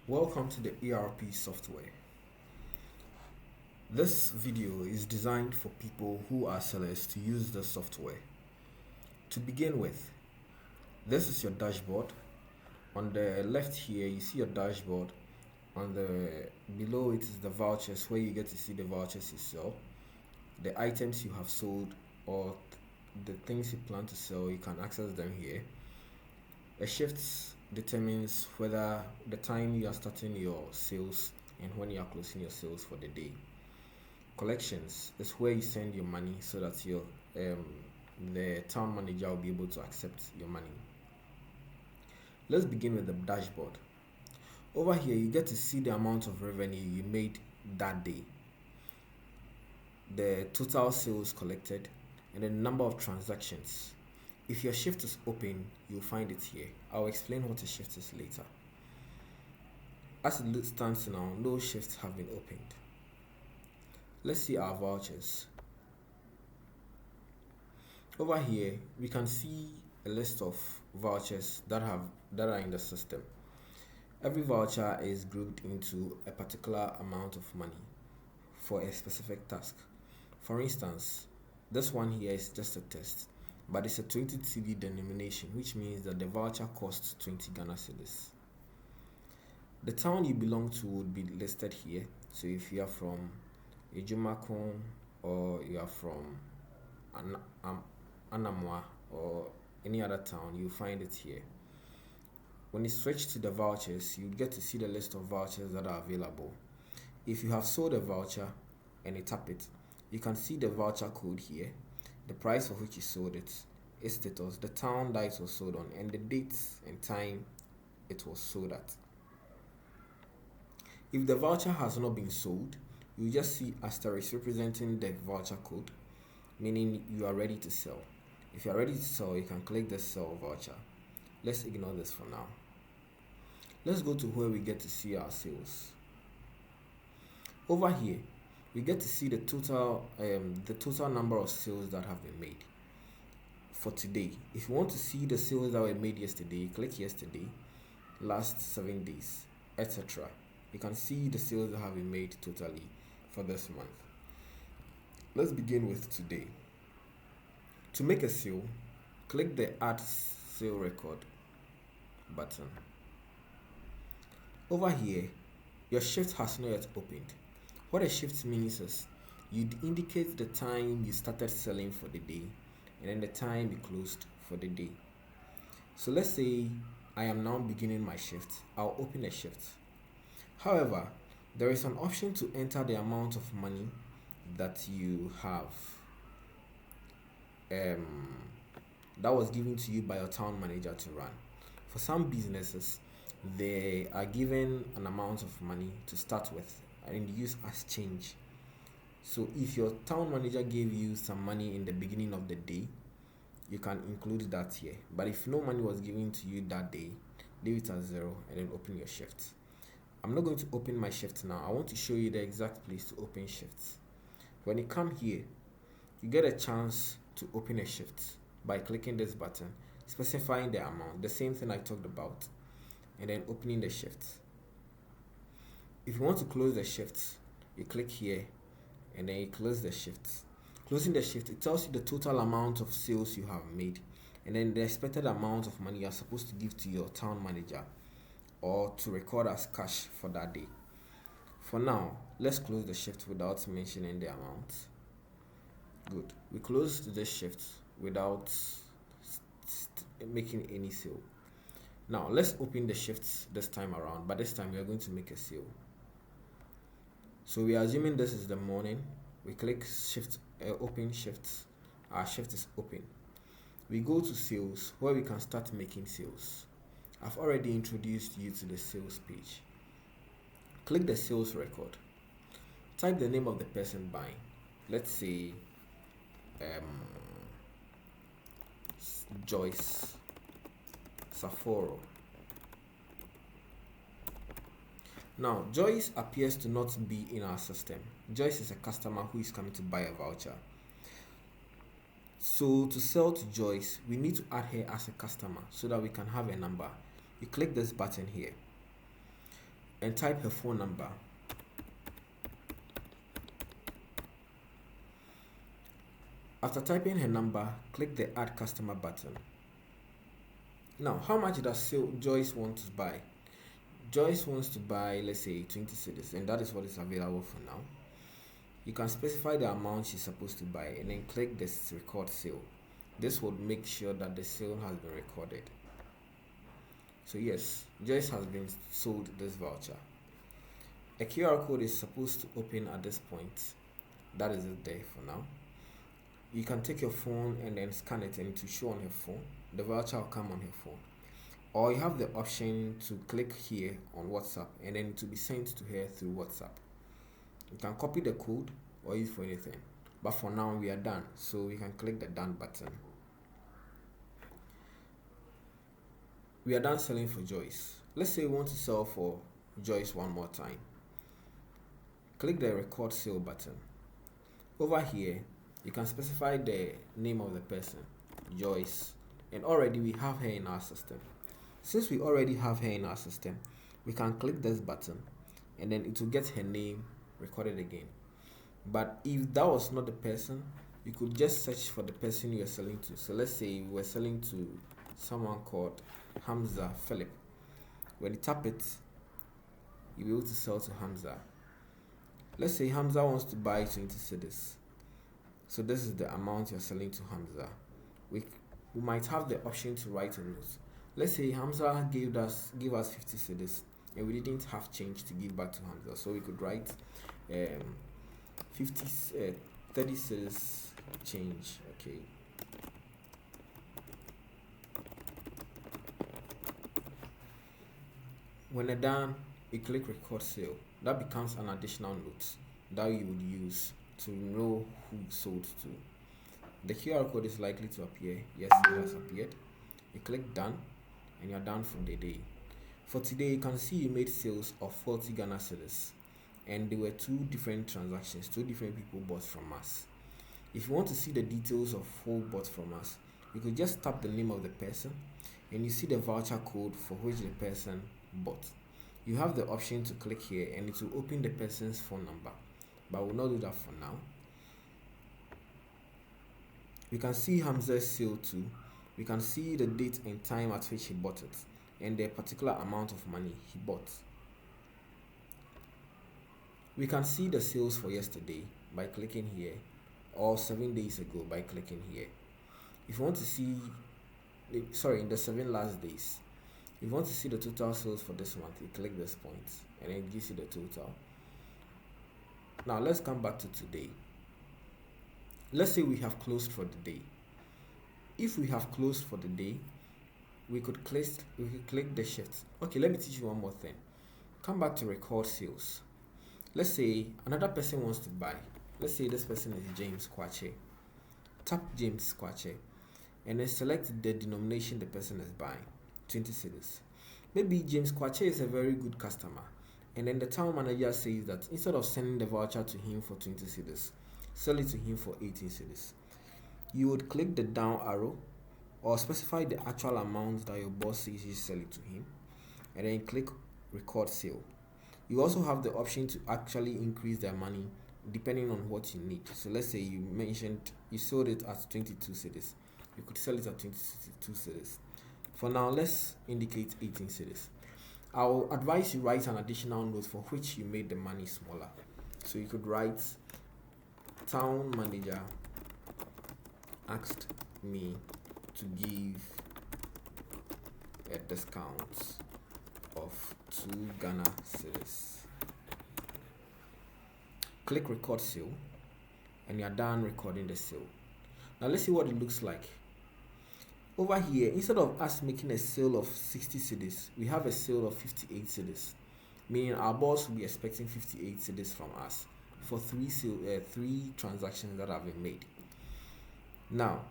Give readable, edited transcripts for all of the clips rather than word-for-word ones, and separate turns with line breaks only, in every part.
Welcome to the ERP software. This video is designed for people who are sellers to use the software. To begin with, this is your dashboard. On the left here, you see your dashboard. On the below it is the vouchers where you get to see the vouchers you sell, the items you have sold or the things you plan to sell. You can access them here. A shift determines whether the time you are starting your sales and when you are closing your sales for the day. Collections is where you send your money so that your the town manager will be able to accept your money. Let's begin with the dashboard. Over here you get to see the amount of revenue you made that day, the total sales collected, and the number of transactions. If your shift is open, you'll find it here. I'll explain what a shift is later. As it stands now, no shifts have been opened. Let's see our vouchers. Over here, we can see a list of vouchers that are in the system. Every voucher is grouped into a particular amount of money for a specific task. For instance, this one here is just a test, but it's a 20 cedi denomination, which means that the voucher costs 20 Ghana cedis. The town you belong to would be listed here. So if you are from Ejumakon or you are from Anamwa or any other town, you'll find it here. When you switch to the vouchers, you get to see the list of vouchers that are available. If you have sold a voucher and you tap it, you can see the voucher code here, the price for which you sold it, its status, the town that it was sold on, and the date and time it was sold at. If the voucher has not been sold, you just see asterisk representing the voucher code, meaning you are ready to sell. If you are ready to sell, you can click the sell voucher. Let's ignore this for now. Let's go to where we get to see our sales. Over here, we get to see the total number of sales that have been made for today. If you want to see the sales that were made yesterday, click yesterday, last 7 days, etc. You can see the sales that have been made totally for this month. Let's begin with today. To make a sale, click the add sale record button. Over here, your shift has not yet opened. What a shift means is you indicate the time you started selling for the day and then the time you closed for the day. So let's say I am now beginning my shift. I'll open a shift. However, there is an option to enter the amount of money that you have that was given to you by your town manager to run. For some businesses, they are given an amount of money to start with and use as change. So if your town manager gave you some money in the beginning of the day, you can include that here. But if no money was given to you that day, leave it as 0 and then open your shift. I'm not going to open my shift now. I want to show you the exact place to open shifts. When you come here, you get a chance to open a shift by clicking this button, specifying the amount, the same thing I talked about, and then opening the shift. If you want to close the shift, you click here and then you close the shift. Closing the shift, it tells you the total amount of sales you have made and then the expected amount of money you are supposed to give to your town manager or to record as cash for that day. For now, let's close the shift without mentioning the amount. Good. We closed the shift without making any sale. Now let's open the shifts this time around, but this time we are going to make a sale. So we are assuming this is the morning. We click shift, open shifts. Our shift is open. We go to sales where we can start making sales. I've already introduced you to the sales page. Click the sales record. Type the name of the person buying. Let's say Joyce Saforo. Now, Joyce appears to not be in our system. Joyce is a customer who is coming to buy a voucher. So to sell to Joyce, we need to add her as a customer so that we can have a number. You click this button here. and type her phone number. After typing her number, click the add customer button. Now, how much does Joyce want to buy? Joyce wants to buy, let's say, 20 cedis, and that is what is available for now. You can specify the amount she's supposed to buy and then click this record sale. This would make sure that the sale has been recorded. So yes, Joyce has been sold this voucher. A QR code is supposed to open at this point. That is it there for now. You can take your phone and then scan it, and to show on her phone. The voucher will come on her phone. Or you have the option to click here on WhatsApp and then to be sent to her through WhatsApp. You can copy the code or use for anything. But for now we are done, so we can click the done button. We are done selling for Joyce. Let's say we want to sell for Joyce one more time. Click the record sale button. Over here, you can specify the name of the person, Joyce, and already we have her in our system. Since we already have her in our system, we can click this button and then it will get her name recorded again. But if that was not the person, you could just search for the person you are selling to. So let's say we were selling to someone called Hamza Philip. When you tap it, you'll be able to sell to Hamza. Let's say Hamza wants to buy 20 cedis. So this is the amount you're selling to Hamza. We might have the option to write a note. Let's say Hamza gave us 50 cedis and we didn't have change to give back to Hamza. So we could write 30 cedis change. Okay. When you're done, you click record sale. That becomes an additional note that you would use to know who sold to. The QR code is likely to appear. Yes, it has appeared. You click done and you're done for the day. For today, you can see you made sales of 40 Ghana cedis, and there were two different transactions. Two different people bought from us. If you want to see the details of who bought from us, you could just tap the name of the person and you see the voucher code for which the person bought. You have the option to click here and it will open the person's phone number, but we'll not do that for now. We can see Hamza's sale too. We can see the date and time at which he bought it and the particular amount of money he bought. We can see the sales for yesterday by clicking here, or 7 days ago by clicking here. If you want to see, in the 7 last days, if you want to see the total sales for this month, you click this point and it gives you the total. Now let's come back to today. Let's say we have closed for the day. If we have closed for the day, we could click the shift. Okay, let me teach you one more thing. Come back to record sales. Let's say another person wants to buy. Let's say this person is James Kwache. Tap James Kwache and then select the denomination the person is buying, 20 cedis. Maybe James Kwache is a very good customer, and then the town manager says that instead of sending the voucher to him for 20 cedis, sell it to him for 18 cedis. You would click the down arrow or specify the actual amount that your boss says you sell it to him, and then click record sale. You also have the option to actually increase their money depending on what you need. So let's say you sold it at 22 cedis. You could sell it at 22 cedis. For now, let's indicate 18 cedis. I will advise you write an additional note for which you made the money smaller. So you could write, town manager asked me to give a discount of 2 Ghana cedis. Click record sale and you're done recording the sale. Now let's see what it looks like. Over here, instead of us making a sale of 60 cedis, we have a sale of 58 cedis, meaning our boss will be expecting 58 cedis from us for three transactions that have been made. Now,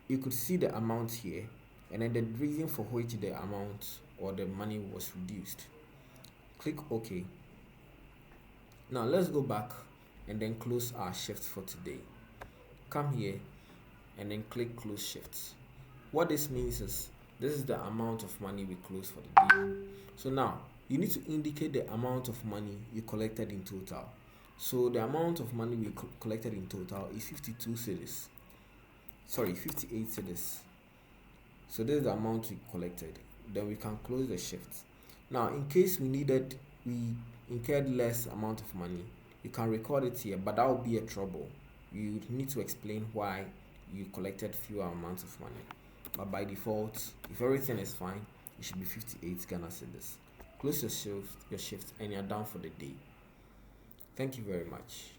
you could see the amount here and then the reason for which the amount or the money was reduced. Click OK. Now let's go back and then close our shift for today. Come here and then click close shifts. What this means is this is the amount of money we close for the day. So now you need to indicate the amount of money you collected in total. So the amount of money we collected in total is 52 cedis. Sorry, 58 cedis. So this is the amount we collected. Then we can close the shift. Now, in case we incurred less amount of money, you can record it here, but that will be a trouble. You need to explain why you collected fewer amounts of money. But by default, if everything is fine, it should be 58 Ghana cedis. Close your shift, and you're done for the day. Thank you very much.